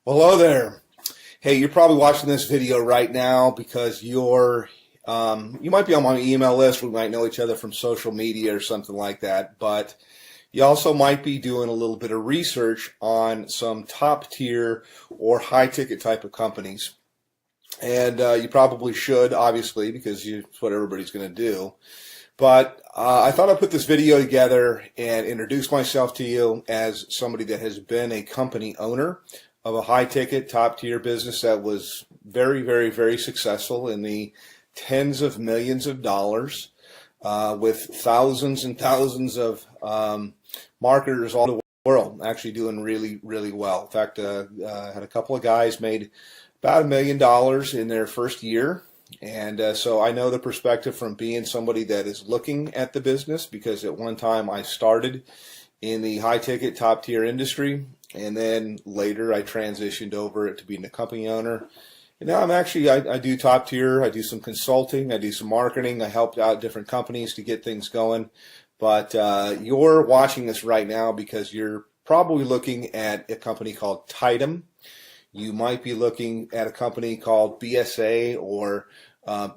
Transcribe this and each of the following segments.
Well, hello there. Hey, you're probably watching this video right now because you might be on my email list. We might know each other from social media or something like that, but you also might be doing a little bit of research on some top tier or high ticket type of companies. And you probably should, obviously, because it's what everybody's going to do. But I thought I'd put this video together and introduce myself to you as somebody that has been a company owner of a high-ticket, top-tier business that was very, very, very successful in the tens of millions of dollars with thousands and thousands of marketers all over the world actually doing really, really well. In fact, I had a couple of guys made about $1 million in their first year. And so I know the perspective from being somebody that is looking at the business, because at one time I started in the high-ticket, top-tier industry, and then later I transitioned over to being a company owner. And now I do top-tier, I do some consulting, I do some marketing, I helped out different companies to get things going. But you're watching this right now because you're probably looking at a company called Tidem. You might be looking at a company called BSA or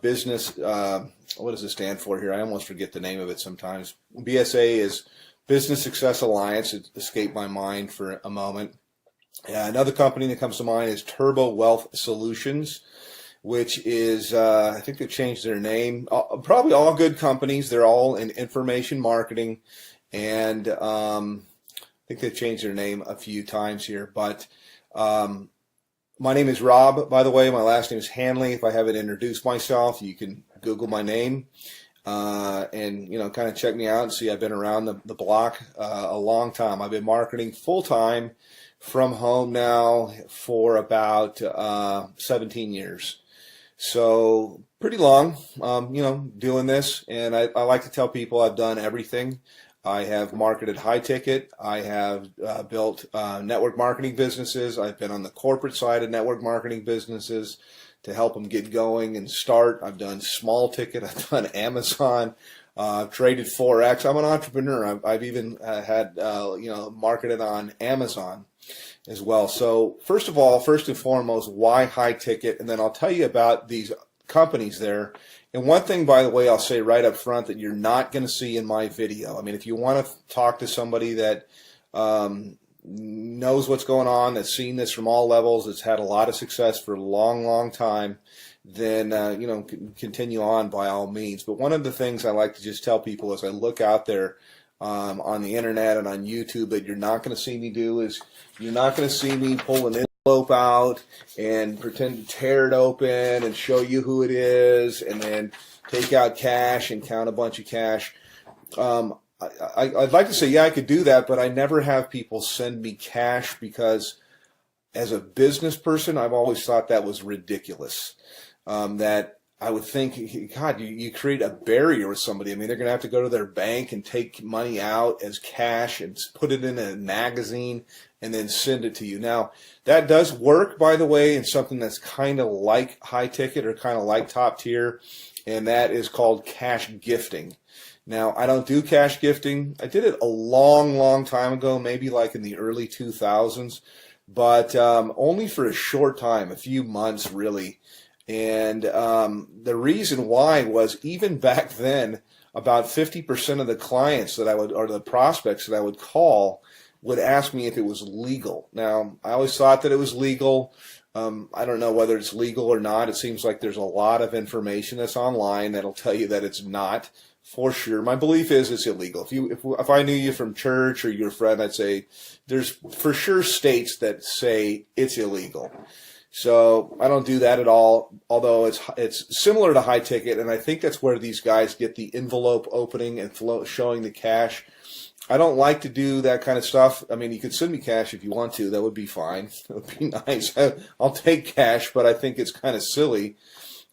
business, what does it stand for here? I almost forget the name of it sometimes. BSA is Business Success Alliance. It escaped my mind for a moment. Another company that comes to mind is Turbo Wealth Solutions, which is, I think they've changed their name. Probably all good companies. They're all in information marketing. And I think they've changed their name a few times here. But my name is Rob, by the way. My last name is Hanley. If I haven't introduced myself, you can Google my name. And kind of check me out and see I've been around the block a long time. I've been marketing full-time from home now for about 17 years. So pretty long, doing this. And I like to tell people I've done everything. I have marketed high ticket. I have built network marketing businesses. I've been on the corporate side of network marketing businesses to help them get going and start. I've done small ticket. I've done Amazon. I've traded Forex. I'm an entrepreneur. I've even had marketed on Amazon as well. So first and foremost, why high ticket? And then I'll tell you about these companies there. And one thing, by the way, I'll say right up front that you're not going to see in my video. I mean, if you want to talk to somebody that knows what's going on, that's seen this from all levels, that's had a lot of success for a long, long time, then, continue on by all means. But one of the things I like to just tell people as I look out there on the internet and on YouTube that you're not going to see me do is you're not going to see me pull an envelope out and pretend to tear it open and show you who it is and then take out cash and count a bunch of cash. I'd like to say, yeah, I could do that, but I never have people send me cash because as a business person, I've always thought that was ridiculous. That I would think, God, you create a barrier with somebody. I mean, they're going to have to go to their bank and take money out as cash and put it in a magazine and then send it to you. Now, that does work, by the way, in something that's kind of like high ticket or kind of like top tier, and that is called cash gifting. Now, I don't do cash gifting. I did it a long, long time ago, maybe like in the early 2000s, but only for a short time, a few months really. And the reason why was even back then, about 50% of the clients that I would, or the prospects that I would call, would ask me if it was legal. Now, I always thought that it was legal. I don't know whether it's legal or not. It seems like there's a lot of information that's online that'll tell you that it's not. For sure. My belief is it's illegal. If I knew you from church or you're a friend, I'd say there's for sure states that say it's illegal. So I don't do that at all, although it's similar to high ticket, and I think that's where these guys get the envelope opening and showing the cash. I don't like to do that kind of stuff. I mean, you could send me cash if you want to. That would be fine. That would be nice. I'll take cash, but I think it's kind of silly.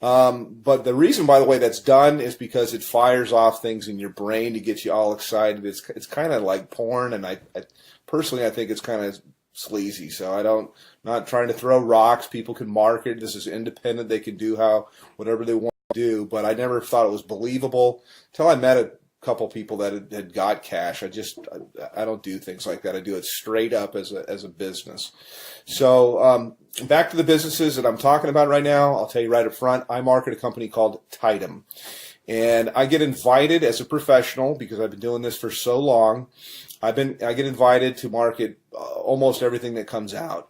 But the reason, by the way, that's done is because it fires off things in your brain to get you all excited. It's kind of like porn, and I personally think it's kind of sleazy. So not trying to throw rocks. People can market. This is independent. They can do whatever they want to do. But I never thought it was believable until I met couple people that had got cash. I don't do things like that. I do it straight up as a business. So back to the businesses that I'm talking about right now. I'll tell you right up front, I market a company called Tidem. And I get invited as a professional, because I've been doing this for so long. I get invited to market almost everything that comes out.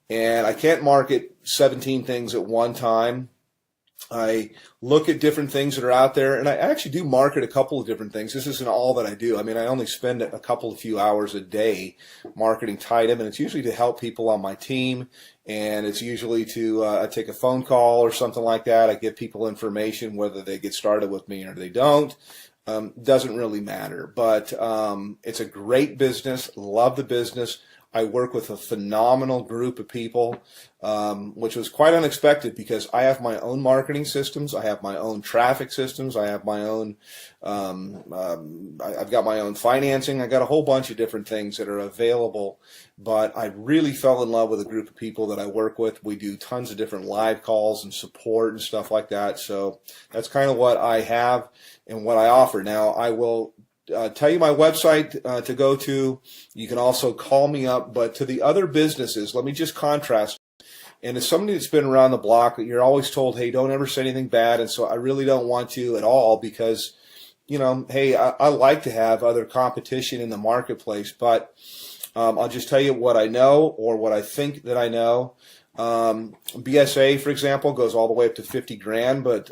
And I can't market 17 things at one time. I look at different things that are out there, and I actually do market a couple of different things. This isn't all that I do. I mean, I only spend a few hours a day marketing Tidem, and it's usually to help people on my team, and it's usually to I take a phone call or something like that. I give people information, whether they get started with me or they don't. Doesn't really matter, but it's a great business. Love the business. I work with a phenomenal group of people, which was quite unexpected, because I have my own marketing systems. I have my own traffic systems. I have my own, I've got my own financing. I got a whole bunch of different things that are available, but I really fell in love with a group of people that I work with. We do tons of different live calls and support and stuff like that. So that's kind of what I have and what I offer. Now, I will tell you my website to go to. You can also call me up. But to the other businesses, let me just contrast. And as somebody that's been around the block, you're always told, hey, don't ever say anything bad. And so I really don't want to at all, because, you know, hey, I like to have other competition in the marketplace. But I'll just tell you what I know, or what I think that I know. BSA, for example, goes all the way up to 50 grand, but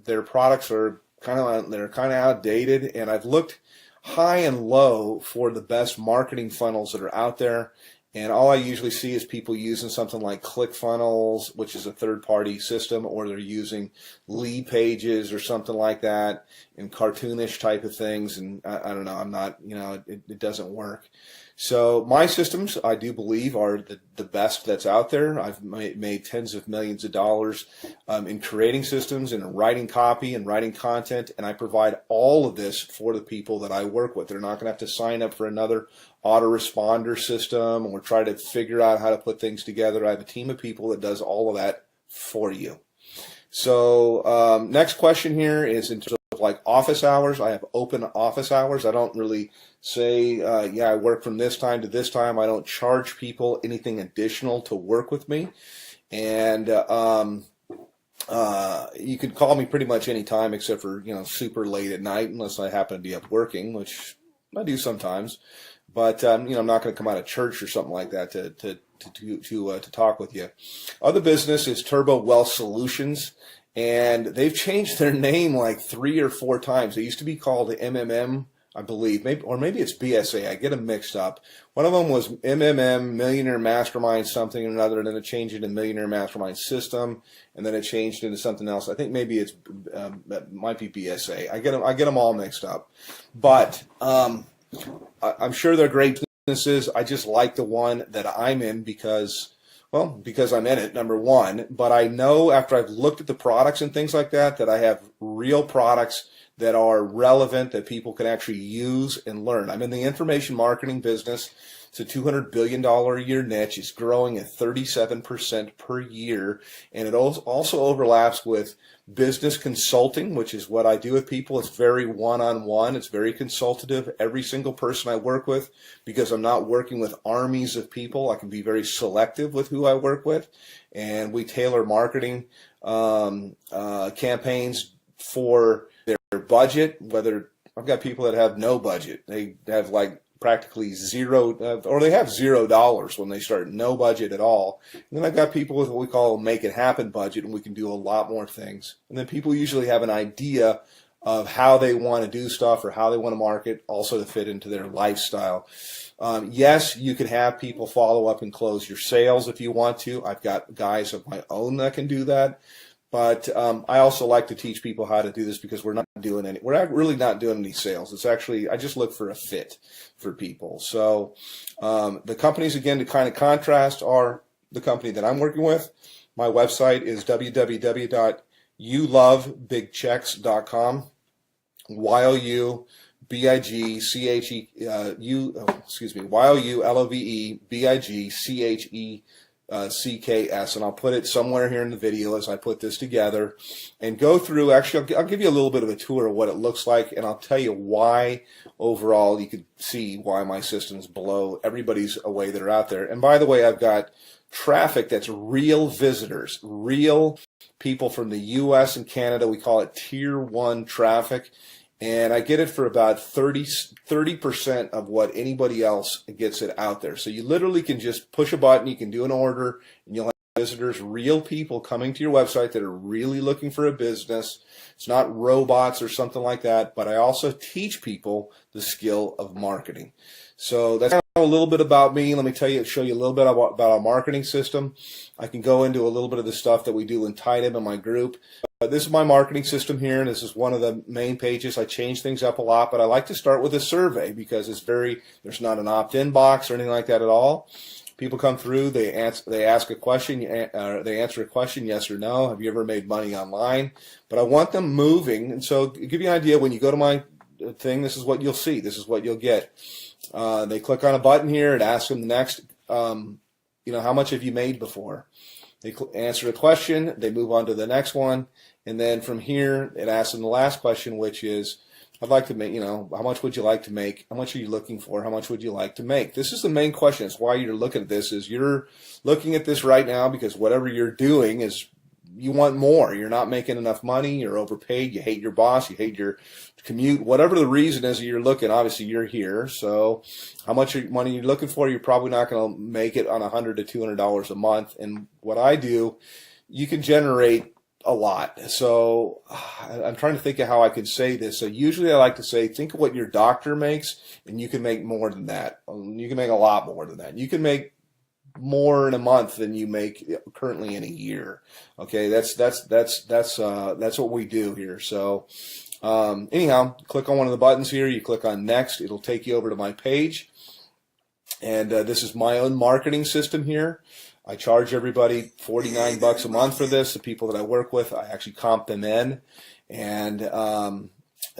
their products are kind of outdated, and I've looked high and low for the best marketing funnels that are out there, and all I usually see is people using something like ClickFunnels, which is a third-party system, or they're using lead pages or something like that, and cartoonish type of things, and I don't know, I'm not, you know, it doesn't work. So my systems, I do believe, are the best that's out there. I've made tens of millions of dollars in creating systems and writing copy and writing content, and I provide all of this for the people that I work with. They're not going to have to sign up for another autoresponder system or try to figure out how to put things together. I have a team of people that does all of that for you. So next question here is in terms of like office hours. I have open office hours. I don't really say, yeah, I work from this time to this time. I don't charge people anything additional to work with me. And you can call me pretty much any time except for, you know, super late at night, unless I happen to be up working, which I do sometimes. But, you know, I'm not going to come out of church or something like that to talk with you. Other business is Turbo Wealth Solutions. And they've changed their name like 3 or 4 times. They used to be called MMM, I believe, maybe it's BSA. I get them mixed up. One of them was MMM, Millionaire Mastermind something or another, and then it changed into Millionaire Mastermind System, and then it changed into something else. I think maybe it might be BSA. I get them all mixed up. But I'm sure they're great businesses. I just like the one that I'm in because I'm in it, number one, but I know after I've looked at the products and things like that, that I have real products that are relevant, that people can actually use and learn. I'm in the information marketing business. It's a $200 billion a year niche. It's growing at 37% per year. And it also overlaps with business consulting, which is what I do with people. It's very one-on-one. It's very consultative. Every single person I work with, because I'm not working with armies of people, I can be very selective with who I work with. And we tailor marketing campaigns for their budget, whether I've got people that have no budget. They have like practically zero, or they have $0 when they start, no budget at all. And then I've got people with what we call a make it happen budget, and we can do a lot more things. And then people usually have an idea of how they want to do stuff or how they want to market, also to fit into their lifestyle. Yes, you can have people follow up and close your sales if you want to. I've got guys of my own that can do that. But I also like to teach people how to do this, because we're really not doing any sales. It's actually, I just look for a fit for people. So the companies, again, to kind of contrast, are the company that I'm working with. My website is www.youlovebigchecks.com. YOULOVEBIGCHECKS.com. CKS, and I'll put it somewhere here in the video as I put this together and go through. Actually, I'll give you a little bit of a tour of what it looks like, and I'll tell you why overall you could see why my system's below everybody's away that are out there. And by the way, I've got traffic that's real visitors, real people from the US and Canada. We call it tier 1 traffic. And I get it for about 30% of what anybody else gets it out there. So you literally can just push a button, you can do an order, and you'll have visitors, real people coming to your website that are really looking for a business. It's not robots or something like that, but I also teach people the skill of marketing. So that's a little bit about me. Let me show you a little bit about our marketing system. I can go into a little bit of the stuff that we do in Tidem in my group. This is my marketing system here, and this is one of the main pages. I change things up a lot, but I like to start with a survey because there's not an opt-in box or anything like that at all. People come through, they ask a question, they answer a question, yes or no. Have you ever made money online? But I want them moving, and so to give you an idea, when you go to my thing, this is what you'll see. This is what you'll get. They click on a button here. It asks them the next, how much have you made before? They answer a question. They move on to the next one. And then from here, it asks them the last question, which is, I'd like to make, how much would you like to make? How much are you looking for? How much would you like to make? This is the main question. It's why you're looking at this, is you're looking at this right now because whatever you're doing is you want more. You're not making enough money. You're overpaid. You hate your boss. You hate your commute. Whatever the reason is that you're looking, obviously you're here. So how much money you're looking for, you're probably not going to make it on $100 to $200 a month. And what I do, you can generate a lot. So I'm trying to think of how I can say this. So usually I like to say, think of what your doctor makes, and you can make more than that. You can make a lot more than that. You can make more in a month than you make currently in a year. Okay, that's what we do here. So anyhow, click on one of the buttons here. You click on next. It'll take you over to my page. And this is my own marketing system here. I charge everybody $49 a month for this. The people that I work with, I actually comp them in. And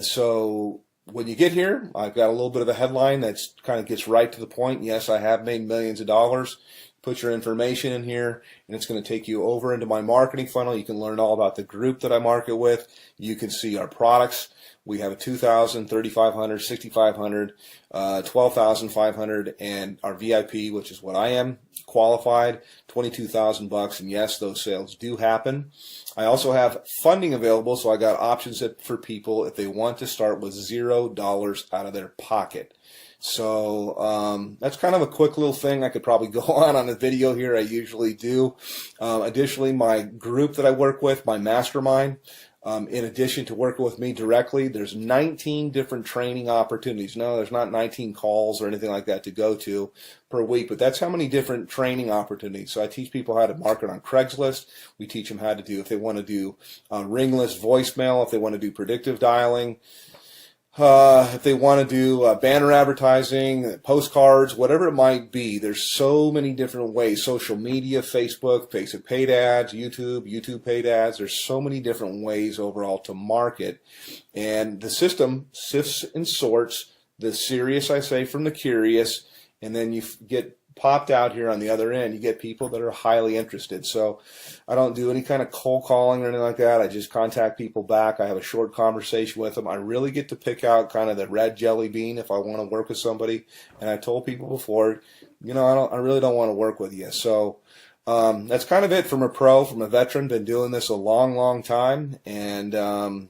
so when you get here, I've got a little bit of a headline that's kind of gets right to the point. Yes, I have made millions of dollars. Put your information in here, and it's going to take you over into my marketing funnel. You can learn all about the group that I market with. You can see our products. We have a $2,000, $3,500, $6,500, $12,500, and our VIP, which is what I am, qualified, $22,000. And yes, those sales do happen. I also have funding available, so I got options for people if they want to start with $0 out of their pocket. So that's kind of a quick little thing. I could probably go on a video here. I usually do. Additionally, my group that I work with, my mastermind, in addition to working with me directly, there's 19 different training opportunities. No, there's not 19 calls or anything like that to go to per week, but that's how many different training opportunities. So I teach people how to market on Craigslist. We teach them how to do, if they want to do ringless voicemail, if they want to do predictive dialing, if they want to do banner advertising, postcards, whatever it might be. There's so many different ways. Social media, Facebook paid ads, YouTube paid ads. There's so many different ways overall to market. And the system sifts and sorts the serious, I say, from the curious, and then you get popped out here on the other end. You get people that are highly interested. So I don't do any kind of cold calling or anything like that. I just contact people back. I have a short conversation with them. I really get to pick out kind of the red jelly bean if I want to work with somebody. And I told people before, I really don't want to work with you. So that's kind of it from a veteran. Been doing this a long, long time. And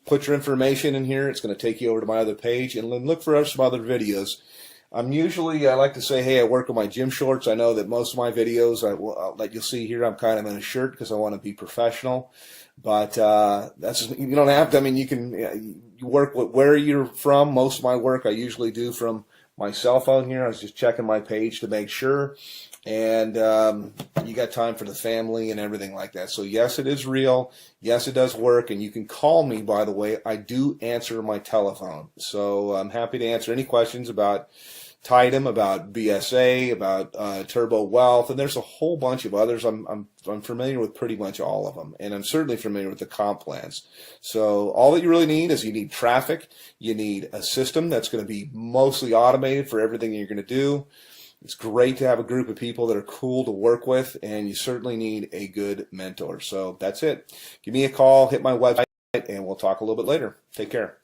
put your information in here. It's going to take you over to my other page, and look for some other videos. I like to say, hey, I work in my gym shorts. I know that most of my videos that you'll see here, I'm kind of in a shirt because I want to be professional. But you don't have to. I mean, you work with where you're from. Most of my work I usually do from my cell phone here. I was just checking my page to make sure. And you got time for the family and everything like that. So yes, it is real. Yes, it does work. And you can call me, by the way. I do answer my telephone. So I'm happy to answer any questions about Tidem, about BSA, about Turbo Wealth, and there's a whole bunch of others. I'm familiar with pretty much all of them, and I'm certainly familiar with the comp plans. So all that you really need is you need traffic. You need a system that's going to be mostly automated for everything you're going to do. It's great to have a group of people that are cool to work with, and you certainly need a good mentor. So that's it. Give me a call, hit my website, and we'll talk a little bit later. Take care.